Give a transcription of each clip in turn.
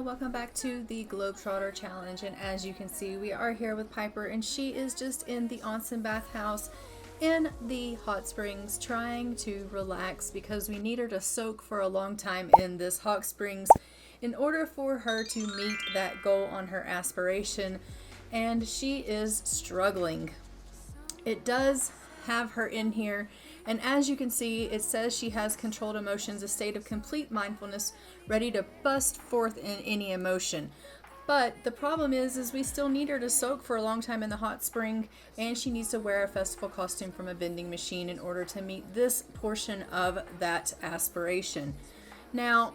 welcome back to the Globetrotter challenge, and as you can see we are here with Piper, and she is just in the onsen bathhouse in the hot springs trying to relax because we need her to soak for a long time in this hot springs in order for her to meet that goal on her aspiration, and she is struggling. It does have her in here, and as you can see it says she has controlled emotions, a state of complete mindfulness, ready to bust forth in any emotion. But the problem is we still need her to soak for a long time in the hot spring, and she needs to wear a festival costume from a vending machine in order to meet this portion of that aspiration. Now,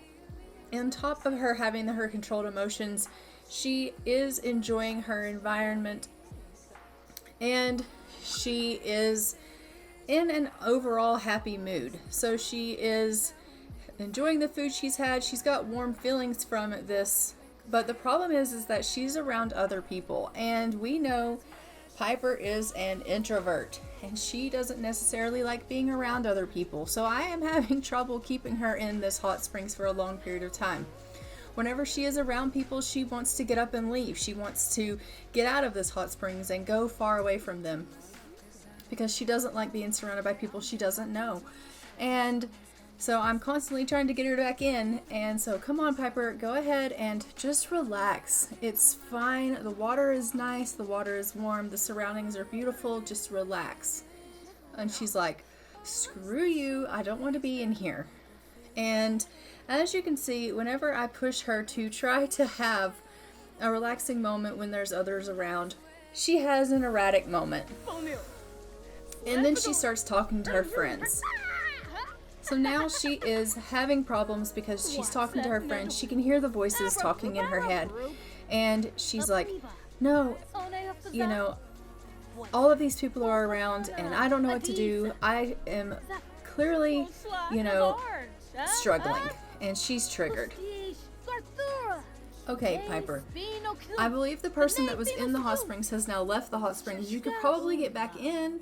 on top of her having her controlled emotions, she is enjoying her environment, and she is in an overall happy mood. So she is enjoying the food she's had. She's got warm feelings from this, but the problem is that she's around other people, and we know Piper is an introvert and she doesn't necessarily like being around other people. So I am having trouble keeping her in this hot springs for a long period of time. Whenever she is around people, she wants to get up and leave. She wants to get out of this hot springs and go far away from them because she doesn't like being surrounded by people she doesn't know. And so I'm constantly trying to get her back in, and so come on Piper, go ahead and just relax. It's fine. The water is nice, the water is warm, the surroundings are beautiful, just relax. And she's like, screw you, I don't want to be in here. And as you can see, whenever I push her to try to have a relaxing moment when there's others around, she has an erratic moment. And then she starts talking to her friends. So now she is having problems because she's talking to her friends. She can hear the voices talking in her head. And she's like, no, you know, all of these people are around and I don't know what to do. I am clearly, you know, struggling. And she's triggered. Okay, Piper, I believe the person that was in the hot springs has now left the hot springs. You could probably get back in.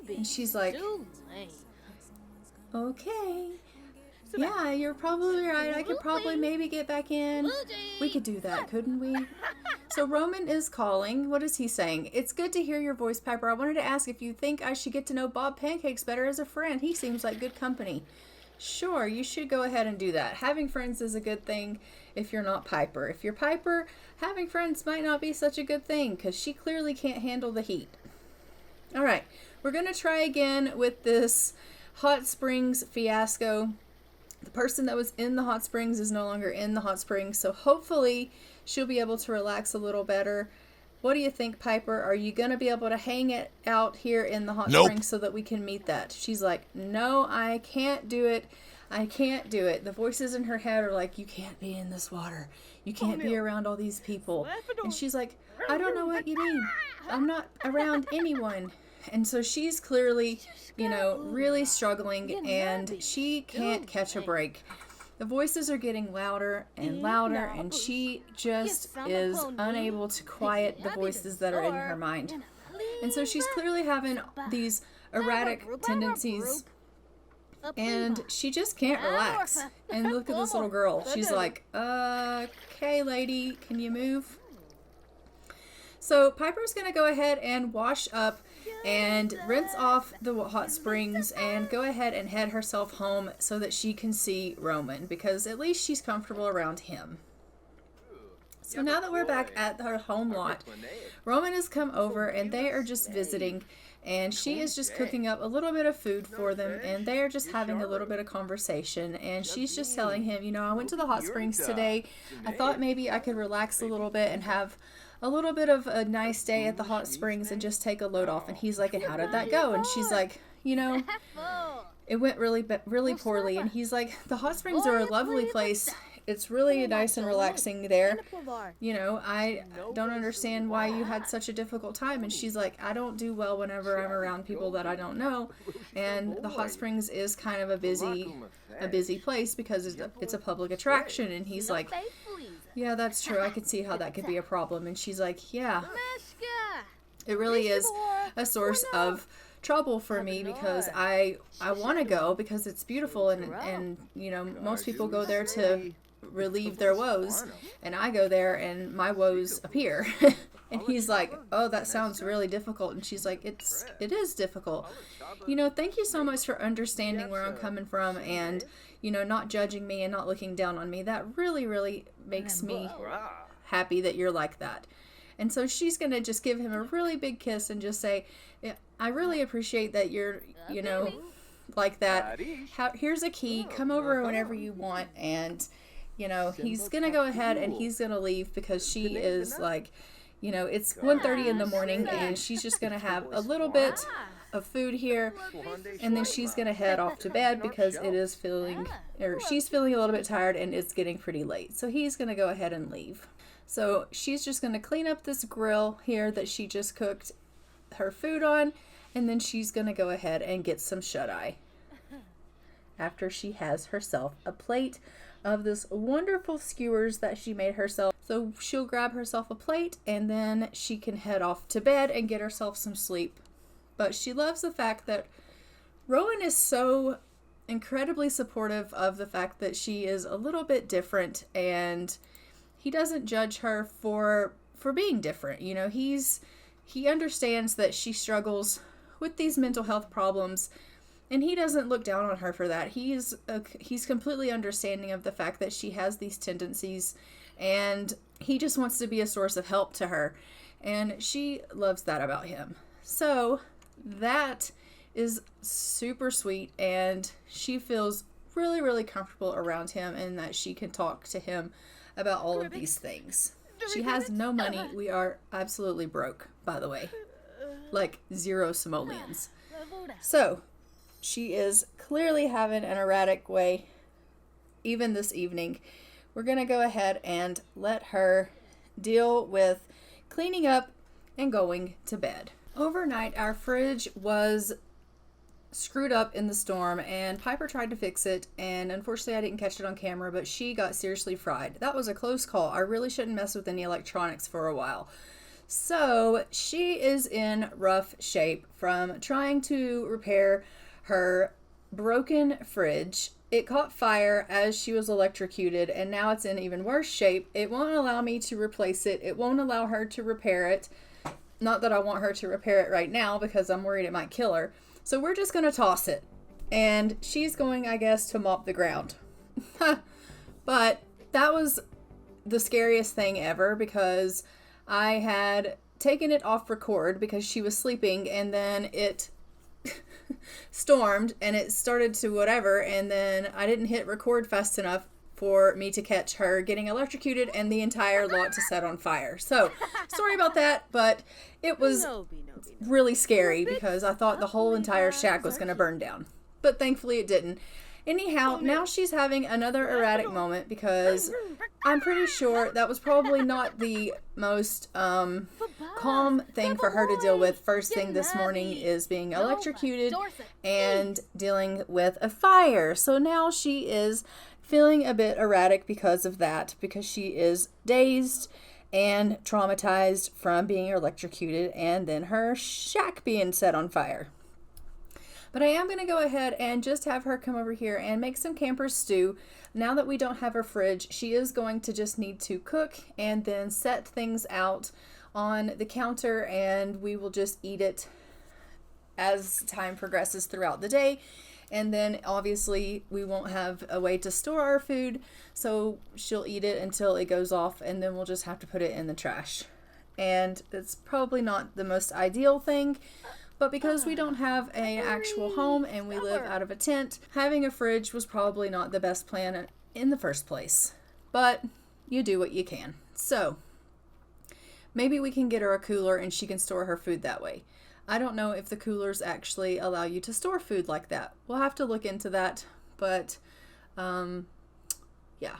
And she's like, okay, yeah, you're probably right. I could probably maybe get back in. We could do that, couldn't we? So Rowan is calling. What is he saying? It's good to hear your voice, Piper. I wanted to ask if you think I should get to know Bob Pancakes better as a friend. He seems like good company. Sure, you should go ahead and do that. Having friends is a good thing if you're not Piper. If you're Piper, having friends might not be such a good thing because she clearly can't handle the heat. All right, we're going to try again with this hot springs fiasco. The person that was in the hot springs is no longer in the hot springs, so hopefully she'll be able to relax a little better. What do you think, Piper? Are you going to be able to hang it out here in the hot springs so that we can meet that? She's like, no, I can't do it. I can't do it. The voices in her head are like, you can't be in this water. You can't be around all these people. And she's like, I don't know what you mean. I'm not around anyone. And so she's clearly, you know, really struggling, and she can't catch a break. The voices are getting louder and louder, and she just is unable to quiet the voices that are in her mind. And so she's clearly having these erratic tendencies, and she just can't relax. And look at this little girl. She's like, okay, lady, can you move? So Piper's going to go ahead and wash up and rinse off the hot springs and go ahead and head herself home so that she can see Rowan, because at least she's comfortable around him. So now that we're back at her home lot, Rowan has come over and they are just visiting, and she is just cooking up a little bit of food for them, and they are just having a little bit of conversation, and she's just telling him, you know, I went to the hot springs today. I thought maybe I could relax a little bit and have a little bit of a nice day at the hot springs and just take a load off. And he's like, and how did that go? And she's like, you know, it went really poorly. And he's like, the hot springs are a lovely place. It's really nice and relaxing there. You know, I don't understand why you had such a difficult time. And she's like, I don't do well whenever I'm around people that I don't know. And the hot springs is kind of a busy place because it's a public attraction. And he's like, yeah, that's true. I could see how that could be a problem. And she's like, yeah, it really is a source of trouble for me because I want to go because it's beautiful, and you know, most people go there to relieve their woes. And I go there and my woes appear. And he's like, oh, that sounds really difficult. And she's like, it is difficult. Thank you so much for understanding where I'm coming from and, not judging me and not looking down on me. That really, really makes me happy that you're like that. And so she's going to just give him a really big kiss and just say, yeah, I really appreciate that you're, like that. Here's a key. Come over whenever you want. And, he's going to go ahead and he's going to leave because she is like, it's 1:30 in the morning and she's just going to have a little bit of food here. And then she's going to head off to bed because she's feeling a little bit tired and it's getting pretty late. So he's going to go ahead and leave. So she's just going to clean up this grill here that she just cooked her food on. And then she's going to go ahead and get some shut-eye after she has herself a plate of this wonderful skewers that she made herself. So she'll grab herself a plate and then she can head off to bed and get herself some sleep. But she loves the fact that Rowan is so incredibly supportive of the fact that she is a little bit different, and he doesn't judge her for being different. He understands that she struggles with these mental health problems, and he doesn't look down on her for that. He's completely understanding of the fact that she has these tendencies, and he just wants to be a source of help to her, and she loves that about him. So that is super sweet, and she feels really, really comfortable around him and that she can talk to him about all of these things. She has no money. We are absolutely broke, by the way. Like 0 simoleons. So she is clearly having an erratic way even this evening. We're going to go ahead and let her deal with cleaning up and going to bed. Overnight, our fridge was screwed up in the storm, and Piper tried to fix it, and unfortunately I didn't catch it on camera, but she got seriously fried. That was a close call. I really shouldn't mess with any electronics for a while. So she is in rough shape from trying to repair her broken fridge. It caught fire as she was electrocuted, and now it's in even worse shape. It won't allow me to replace it. It won't allow her to repair it. Not that I want her to repair it right now because I'm worried it might kill her. So we're just going to toss it. And she's going, I guess, to mop the ground. But that was the scariest thing ever because I had taken it off record because she was sleeping, and then it stormed and it started to whatever, and then I didn't hit record fast enough for me to catch her getting electrocuted and the entire lot to set on fire. So, sorry about that, but it was really scary because I thought the whole entire shack was going to burn down. But thankfully it didn't. Anyhow, now she's having another erratic moment because I'm pretty sure that was probably not the most calm thing for her to deal with. First thing this morning is being electrocuted and dealing with a fire. So now she is feeling a bit erratic because of that, because she is dazed and traumatized from being electrocuted and then her shack being set on fire. But I am going to go ahead and just have her come over here and make some camper stew. Now that we don't have her fridge, she is going to just need to cook and then set things out on the counter, and we will just eat it as time progresses throughout the day. And then obviously we won't have a way to store our food, so she'll eat it until it goes off, and then we'll just have to put it in the trash. And it's probably not the most ideal thing, but because we don't have an actual home and we live out of a tent, having a fridge was probably not the best plan in the first place. But you do what you can. So maybe we can get her a cooler and she can store her food that way. I don't know if the coolers actually allow you to store food like that. We'll have to look into that, but yeah.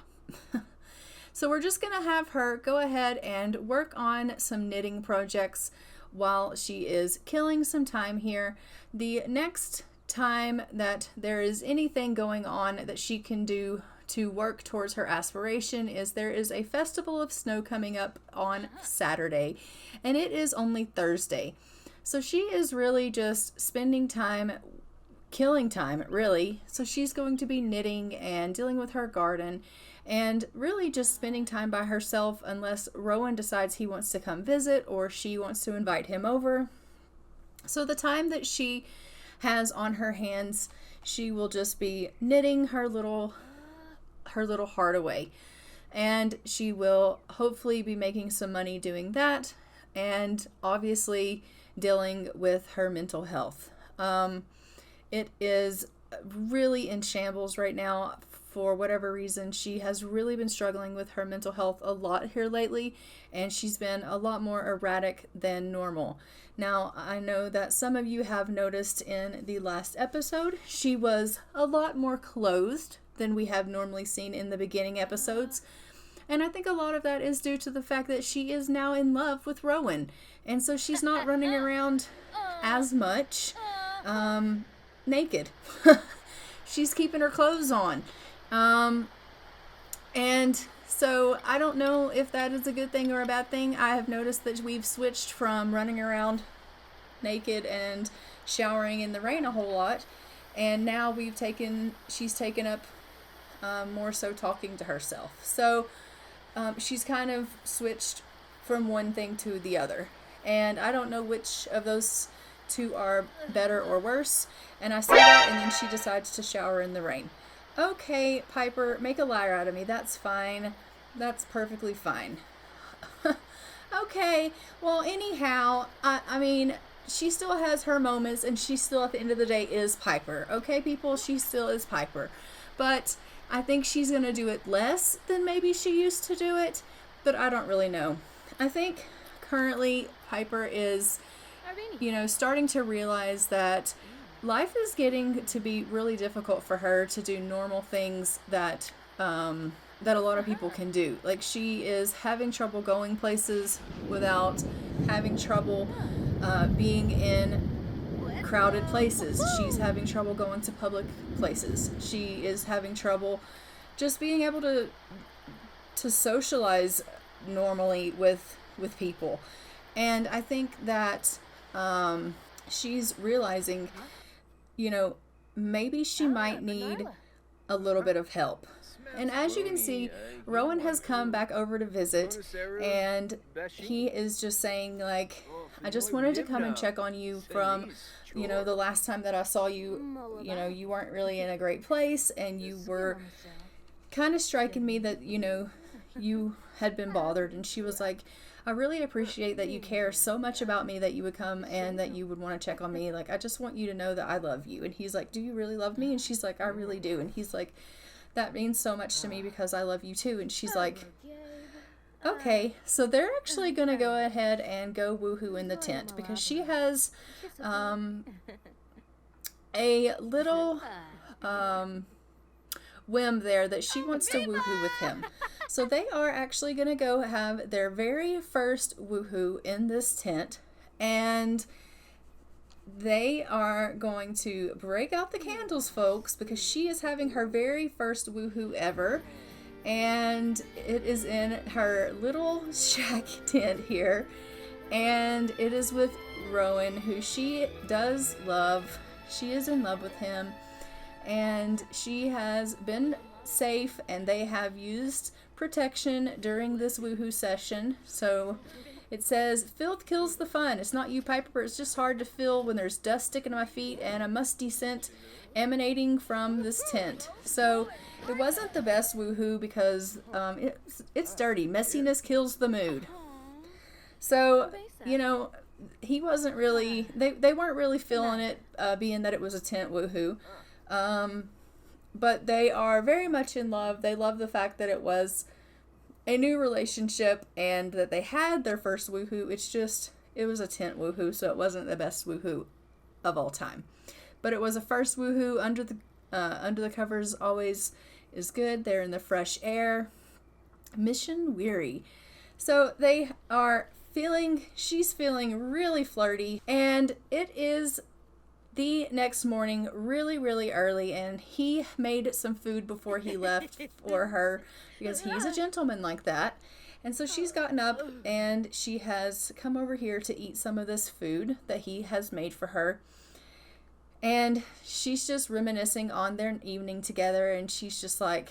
So we're just gonna have her go ahead and work on some knitting projects while she is killing some time here. The next time that there is anything going on that she can do to work towards her aspiration is there is a festival of snow coming up on Saturday, and it is only Thursday. So she is really just spending time killing time, really. So she's going to be knitting and dealing with her garden and really just spending time by herself unless Rowan decides he wants to come visit or she wants to invite him over. So the time that she has on her hands, she will just be knitting her little heart away. And she will hopefully be making some money doing that, and obviously dealing with her mental health. It is really in shambles right now. For whatever reason, she has really been struggling with her mental health a lot here lately, and she's been a lot more erratic than normal. Now, I know that some of you have noticed in the last episode, she was a lot more clothed than we have normally seen in the beginning episodes. And I think a lot of that is due to the fact that she is now in love with Rowan. And so she's not running around as much naked. She's keeping her clothes on. And so I don't know if that is a good thing or a bad thing. I have noticed that we've switched from running around naked and showering in the rain a whole lot. And now she's taken up more so talking to herself. So she's kind of switched from one thing to the other. And I don't know which of those two are better or worse. And I say that, and then she decides to shower in the rain. Okay, Piper, make a liar out of me. That's fine. That's perfectly fine. Okay, well, anyhow, I mean, she still has her moments, and she still, at the end of the day, is Piper. Okay, people? She still is Piper. But I think she's going to do it less than maybe she used to do it, but I don't really know. I think currently Piper is, starting to realize that life is getting to be really difficult for her to do normal things that a lot of people can do. Like, she is having trouble going places without having trouble being in crowded places. She's having trouble going to public places. She is having trouble just being able to socialize normally with people. And I think that she's realizing, maybe she might need a little bit of help. And as you can see, Rowan has come back over to visit, and he is just saying, like, I just wanted to come and check on you from, the last time that I saw you, you weren't really in a great place, and you were kind of striking me that, you had been bothered. And she was like, I really appreciate that you care so much about me that you would come and that you would want to check on me. Like, I just want you to know that I love you. And he's like, do you really love me? And she's like, I really do. And he's like, that means so much to me because I love you too. And she's like, okay. So they're actually going to go ahead and go woohoo in the tent because she has a little whim there that she wants to woohoo with him. So they are actually going to go have their very first woohoo in this tent, and they are going to break out the candles, folks, because she is having her very first woohoo ever, and it is in her little shack tent here, and it is with Rowan, who she does love. She is in love with him, and she has been safe, and they have used protection during this woohoo session. So it says, filth kills the fun. It's not you, Piper. It's just hard to feel when there's dust sticking to my feet and a musty scent emanating from this tent. So it wasn't the best woohoo because it's dirty. Messiness kills the mood. So, he wasn't really, they weren't really feeling it, being that it was a tent woohoo. But they are very much in love. They love the fact that it was a new relationship and that they had their first woohoo. It was a tent woohoo, so it wasn't the best woohoo of all time. But it was a first woohoo. Under the covers always is good. They're in the fresh air. Mission weary. So she's feeling really flirty, and it is the next morning really, really early, and he made some food before he left for her because he's a gentleman like that. And so she's gotten up and she has come over here to eat some of this food that he has made for her. And she's just reminiscing on their evening together, and she's just like,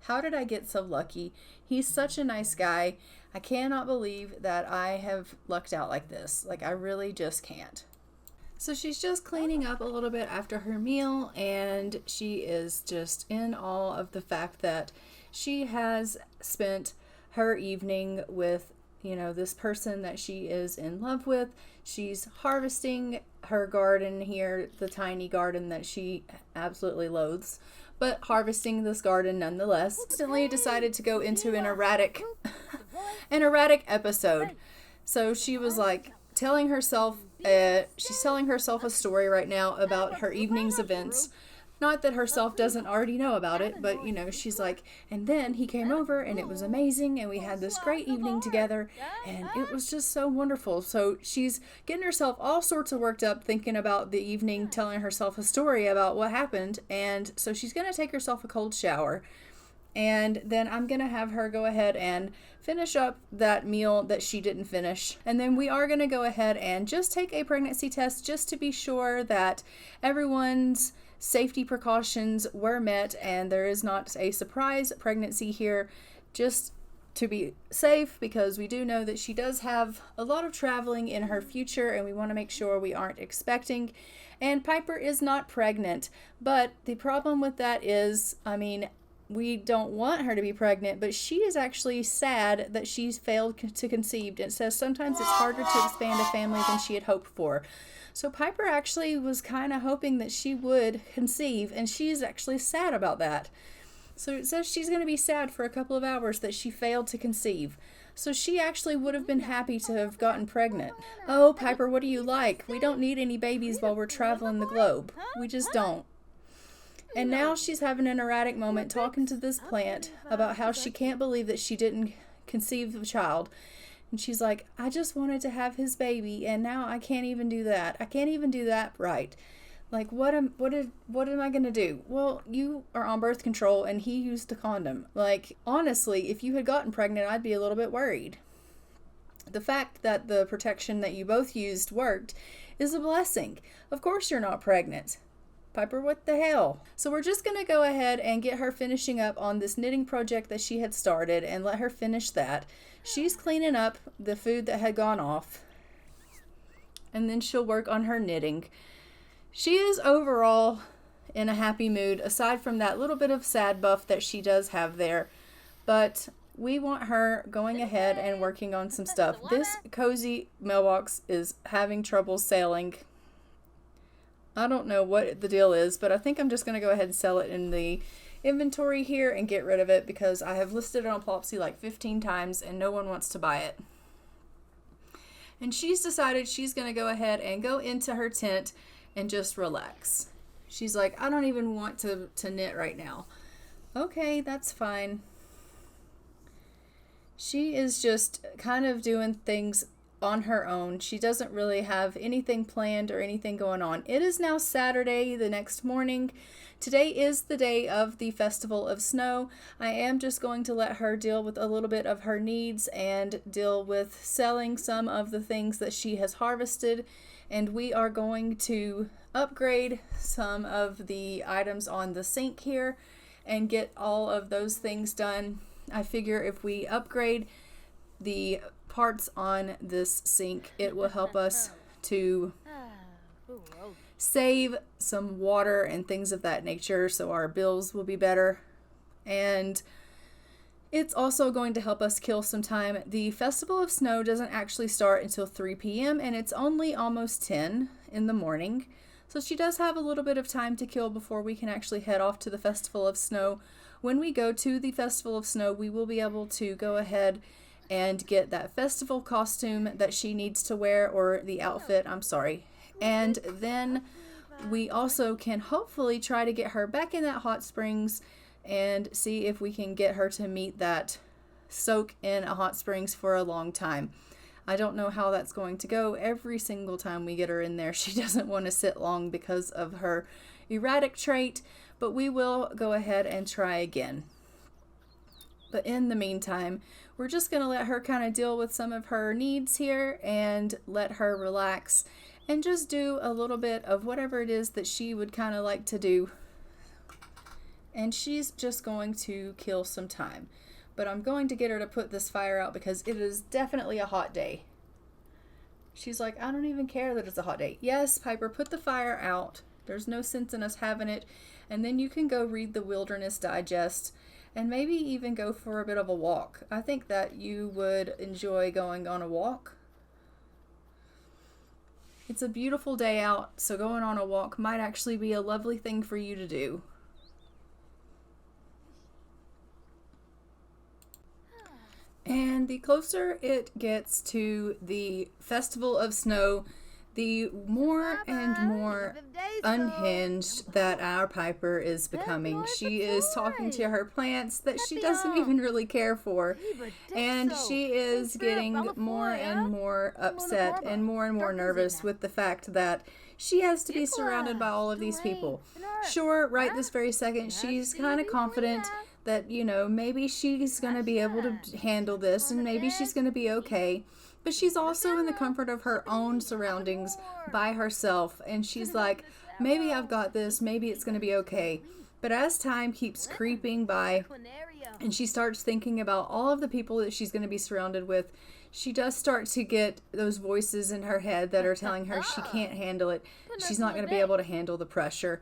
how did I get so lucky? He's such a nice guy. I cannot believe that I have lucked out like this. Like, I really just can't. So she's just cleaning up a little bit after her meal, and she is just in awe of the fact that she has spent her evening with, this person that she is in love with. She's harvesting her garden here, the tiny garden that she absolutely loathes, but harvesting this garden nonetheless. Instantly decided to go into an erratic episode. So she was like telling herself, she's telling herself a story right now about her evening's events. Not that herself doesn't already know about it, but she's like, and then he came over and it was amazing and we had this great evening together and it was just so wonderful. So she's getting herself all sorts of worked up thinking about the evening, telling herself a story about what happened. And so she's going to take herself a cold shower. And then I'm going to have her go ahead and finish up that meal that she didn't finish. And then we are going to go ahead and just take a pregnancy test just to be sure that everyone's safety precautions were met and there is not a surprise pregnancy here, just to be safe, because we do know that she does have a lot of traveling in her future and we want to make sure we aren't expecting. And Piper is not pregnant, but the problem with that is, we don't want her to be pregnant, but she is actually sad that she's failed to conceive. It says sometimes it's harder to expand a family than she had hoped for. So Piper actually was kind of hoping that she would conceive, and she's actually sad about that. So it says she's going to be sad for a couple of hours that she failed to conceive. So she actually would have been happy to have gotten pregnant. Oh, Piper, what do you like? We don't need any babies while we're traveling the globe. We just don't. And now she's having an erratic moment talking to this plant about how she can't believe that she didn't conceive a child. And she's like, I just wanted to have his baby, and now I can't even do that. I can't even do that right. Like, what am I going to do? Well, you are on birth control, and he used a condom. Like, honestly, if you had gotten pregnant, I'd be a little bit worried. The fact that the protection that you both used worked is a blessing. Of course you're not pregnant. Piper, what the hell? So we're just going to go ahead and get her finishing up on this knitting project that she had started and let her finish that. She's cleaning up the food that had gone off, and then she'll work on her knitting. She is overall in a happy mood, aside from that little bit of sad buff that she does have there. But we want her going ahead and working on some stuff. This cozy mailbox is having trouble sailing. I don't know what the deal is, but I think I'm just going to go ahead and sell it in the inventory here and get rid of it, because I have listed it on Plopsy like 15 times and no one wants to buy it. And she's decided she's going to go ahead and go into her tent and just relax. She's like, I don't even want to knit right now. Okay, that's fine. She is just kind of doing things on her own. She doesn't really have anything planned or anything going on. It is now Saturday, the next morning. Today is the day of the Festival of Snow. I am just going to let her deal with a little bit of her needs and deal with selling some of the things that she has harvested. And we are going to upgrade some of the items on the sink here and get all of those things done. I figure if we upgrade the parts on this sink, it will help us to save some water and things of that nature, so our bills will be better. And it's also going to help us kill some time. The Festival of Snow doesn't actually start until 3 p.m. and it's only almost 10 in the morning. So she does have a little bit of time to kill before we can actually head off to the Festival of Snow. When we go to the Festival of Snow, we will be able to go ahead and get that festival costume that she needs to wear, or the outfit, I'm sorry. And then we also can hopefully try to get her back in that hot springs and see if we can get her to meet that soak in a hot springs for a long time. I don't know how that's going to go. Every single time we get her in there, she doesn't want to sit long because of her erratic trait, but we will go ahead and try again. But in the meantime, we're just going to let her kind of deal with some of her needs here and let her relax and just do a little bit of whatever it is that she would kind of like to do. And she's just going to kill some time. But I'm going to get her to put this fire out because it is definitely a hot day. She's like, I don't even care that it's a hot day. Yes, Piper, put the fire out. There's no sense in us having it. And then you can go read the Wilderness Digest and maybe even go for a bit of a walk. I think that you would enjoy going on a walk. It's a beautiful day out, so going on a walk might actually be a lovely thing for you to do. And the closer it gets to the Festival of Snow, the more and more unhinged that our Piper is becoming. She is talking to her plants that she doesn't even really care for. And she is getting more and more upset and more nervous with the fact that she has to be surrounded by all of these people. Sure, right this very second, she's kind of confident that, you know, maybe she's going to be able to handle this and maybe she's going to be okay. But she's also in the comfort of her own surroundings by herself. And she's like, maybe I've got this, maybe it's going to be okay. But as time keeps creeping by and she starts thinking about all of the people that she's going to be surrounded with, she does start to get those voices in her head that are telling her she can't handle it. She's not going to be able to handle the pressure.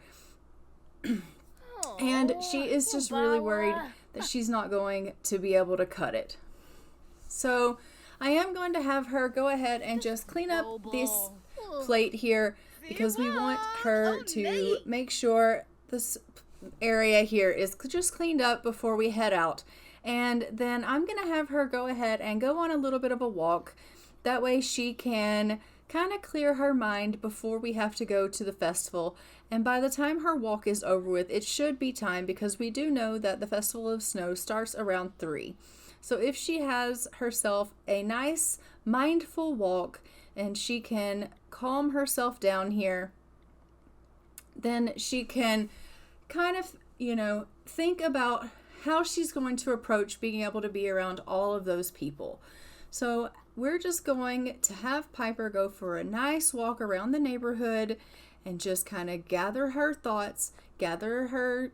And she is just really worried that she's not going to be able to cut it. So I am going to have her go ahead and just clean up this plate here because we want her to make sure this area here is just cleaned up before we head out. And then I'm going to have her go ahead and go on a little bit of a walk. That way she can kind of clear her mind before we have to go to the festival. And by the time her walk is over with, it should be time because we do know that the Festival of Snow starts around 3. So if she has herself a nice mindful walk and she can calm herself down here, then she can kind of, you know, think about how she's going to approach being able to be around all of those people. So we're just going to have Piper go for a nice walk around the neighborhood and just kind of gather her thoughts, gather her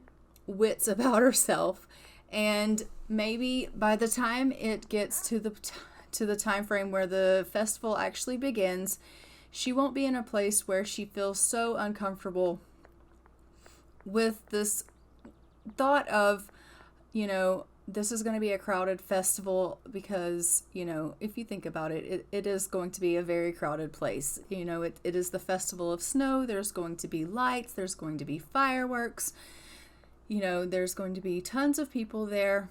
wits about herself, and maybe by the time it gets to the time frame where the festival actually begins, she won't be in a place where she feels so uncomfortable with this thought of, you know, this is going to be a crowded festival because, you know, if you think about it, it is going to be a very crowded place. You know, it is the Festival of Snow. There's going to be lights. There's going to be fireworks. You know, there's going to be tons of people there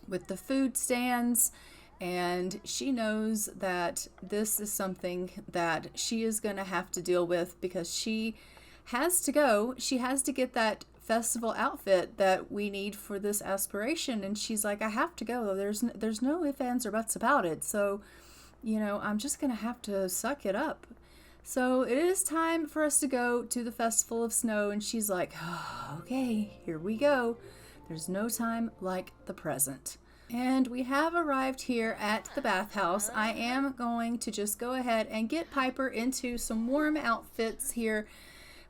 with the food stands. And she knows that this is something that she is going to have to deal with because she has to go. She has to get that festival outfit that we need for this aspiration, and she's like, I have to go. There's no ifs, ands, or buts about it. So, you know, I'm just gonna have to suck it up. So it is time for us to go to the Festival of Snow, and she's like, oh, okay, here we go. There's no time like the present. And we have arrived here at the bathhouse. I am going to just go ahead and get Piper into some warm outfits here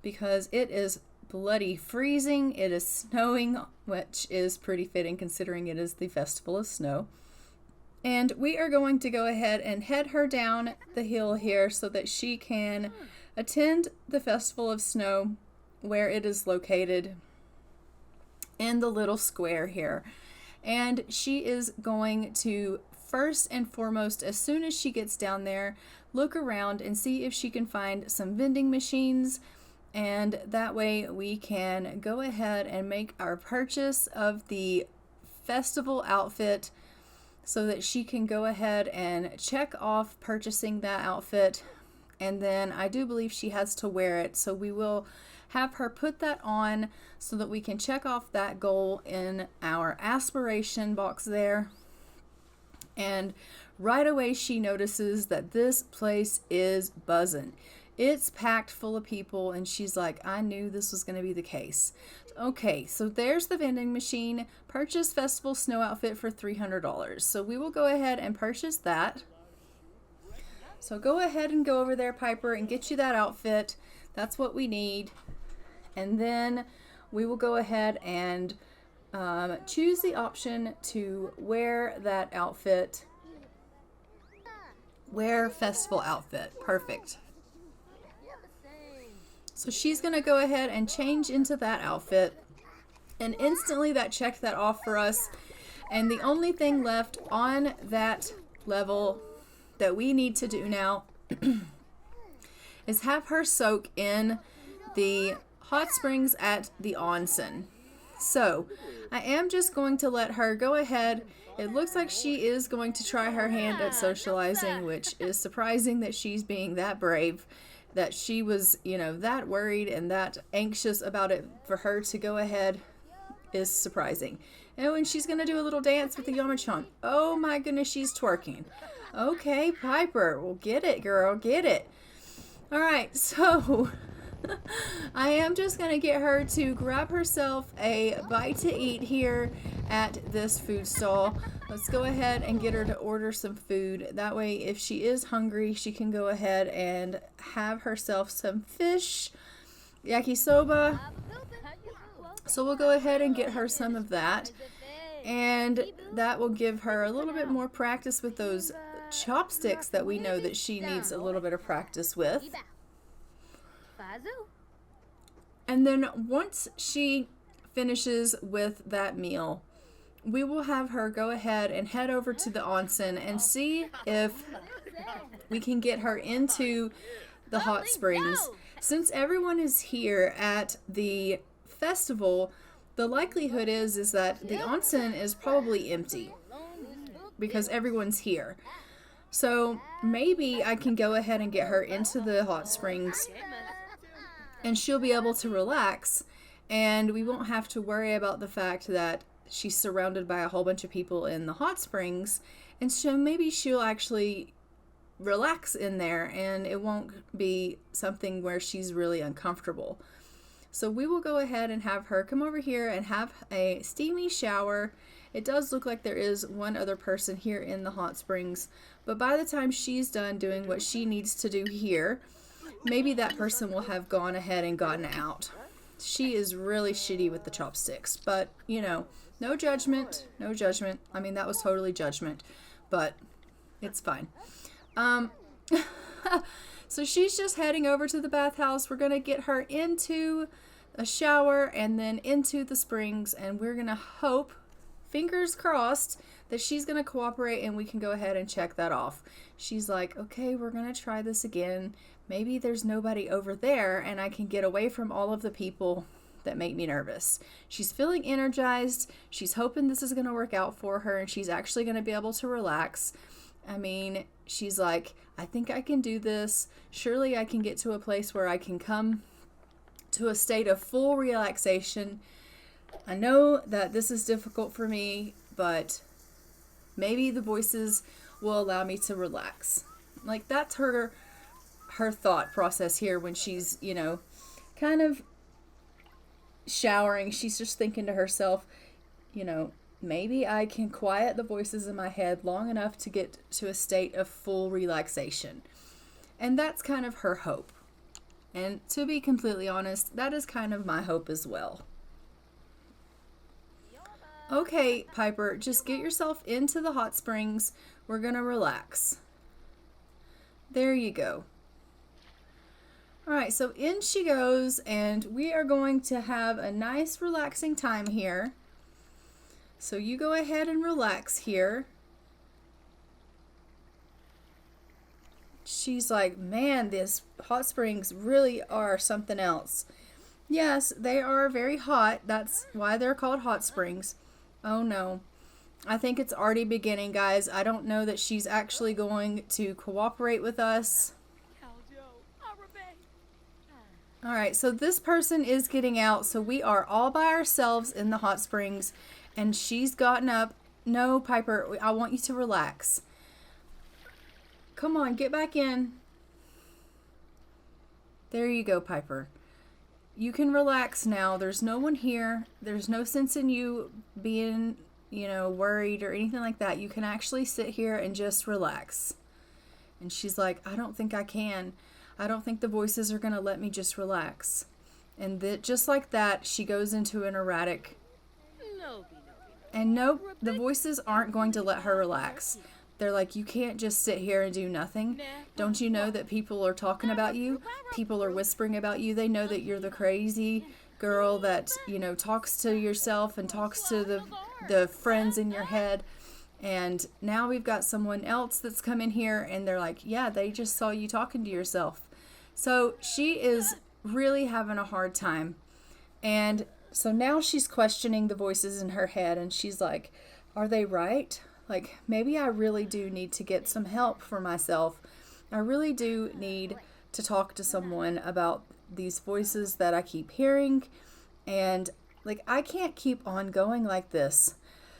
because it is bloody freezing. It is snowing, which is pretty fitting considering it is the Festival of Snow. And we are going to go ahead and head her down the hill here so that she can attend the Festival of Snow where it is located in the little square here. And she is going to first and foremost, as soon as she gets down there, look around and see if she can find some vending machines. And that way we can go ahead and make our purchase of the festival outfit so that she can go ahead and check off purchasing that outfit. And then I do believe she has to wear it. So we will have her put that on so that we can check off that goal in our aspiration box there. And right away she notices that this place is buzzing. It's packed full of people, and she's like, I knew this was going to be the case. Okay, so there's the vending machine. Purchase Festival Snow outfit for $300. So we will go ahead and purchase that. So go ahead and go over there, Piper, and get you that outfit. That's what we need. And then we will go ahead and choose the option to wear that outfit. Wear festival outfit. Perfect. So she's going to go ahead and change into that outfit. And instantly that checked that off for us. And the only thing left on that level that we need to do now is have her soak in the hot springs at the onsen. So I am just going to let her go ahead. It looks like she is going to try her hand at socializing, which is surprising that she's being that brave, that she was, you know, that worried and that anxious about it. For her to go ahead is surprising. Oh, and she's going to do a little dance with the Yamachan. Oh my goodness, she's twerking. Okay, Piper, well, get it, girl, get it. All right, so I am just going to get her to grab herself a bite to eat here at this food stall. Let's go ahead and get her to order some food. That way, if she is hungry, she can go ahead and have herself some fish, yakisoba. So we'll go ahead and get her some of that. And that will give her a little bit more practice with those chopsticks that we know that she needs a little bit of practice with. And then once she finishes with that meal, we will have her go ahead and head over to the onsen and see if we can get her into the hot springs. Since everyone is here at the festival, the likelihood is that the onsen is probably empty because everyone's here. So maybe I can go ahead and get her into the hot springs and she'll be able to relax, and we won't have to worry about the fact that she's surrounded by a whole bunch of people in the hot springs. And so maybe she'll actually relax in there and it won't be something where she's really uncomfortable. So we will go ahead and have her come over here and have a steamy shower. It does look like there is one other person here in the hot springs, but by the time she's done doing what she needs to do here, maybe that person will have gone ahead and gotten out. She is really shitty with the chopsticks, but you know, no judgment, no judgment. I mean, that was totally judgment, but it's fine. So she's just heading over to the bathhouse. We're going to get her into a shower and then into the springs, and we're going to hope, fingers crossed, that she's going to cooperate and we can go ahead and check that off. She's like, okay, we're going to try this again. Maybe there's nobody over there and I can get away from all of the people that make me nervous. She's feeling energized. She's hoping this is going to work out for her and she's actually going to be able to relax. I mean, she's like, I think I can do this. Surely I can get to a place where I can come to a state of full relaxation. I know that this is difficult for me, but maybe the voices will allow me to relax. Like, that's her thought process here when she's, you know, kind of showering. She's just thinking to herself, you know, maybe I can quiet the voices in my head long enough to get to a state of full relaxation. And that's kind of her hope. And to be completely honest, that is kind of my hope as well. Okay, Piper, just get yourself into the hot springs. We're going to relax. There you go. All right, so in she goes, and we are going to have a nice relaxing time here. So you go ahead and relax here. She's like, man, these hot springs really are something else. Yes, they are very hot. That's why they're called hot springs. Oh no. I think it's already beginning, guys. I don't know that she's actually going to cooperate with us. Alright, so this person is getting out, so we are all by ourselves in the hot springs, and she's gotten up. No, Piper, I want you to relax. Come on, get back in. There you go, Piper. You can relax now. There's no one here. There's no sense in you being, you know, worried or anything like that. You can actually sit here and just relax. And she's like, I don't think I can. I don't think the voices are going to let me just relax. And just like that, she goes into an erratic. And nope, the voices aren't going to let her relax. They're like, you can't just sit here and do nothing. Don't you know that people are talking about you? People are whispering about you. They know that you're the crazy girl that, you know, talks to yourself and talks to the friends in your head. And now we've got someone else that's come in here and they're like, yeah, they just saw you talking to yourself. So she is really having a hard time. And so now she's questioning the voices in her head and she's like, are they right? Like, maybe I really do need to get some help for myself. I really do need to talk to someone about these voices that I keep hearing. And like, I can't keep on going like this.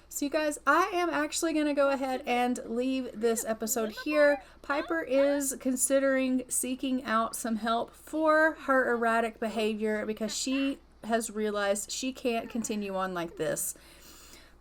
So you guys, I am actually going to go ahead and leave this episode here. Piper is considering seeking out some help for her erratic behavior because she has realized she can't continue on like this.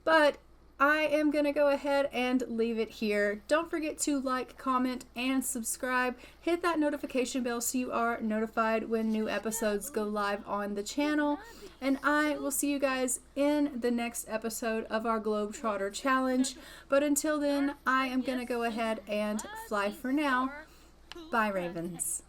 But I am going to go ahead and leave it here. Don't forget to like, comment, and subscribe. Hit that notification bell so you are notified when new episodes go live on the channel. And I will see you guys in the next episode of our Globetrotter Challenge. But until then, I am going to go ahead and fly for now. Bye, Ravens.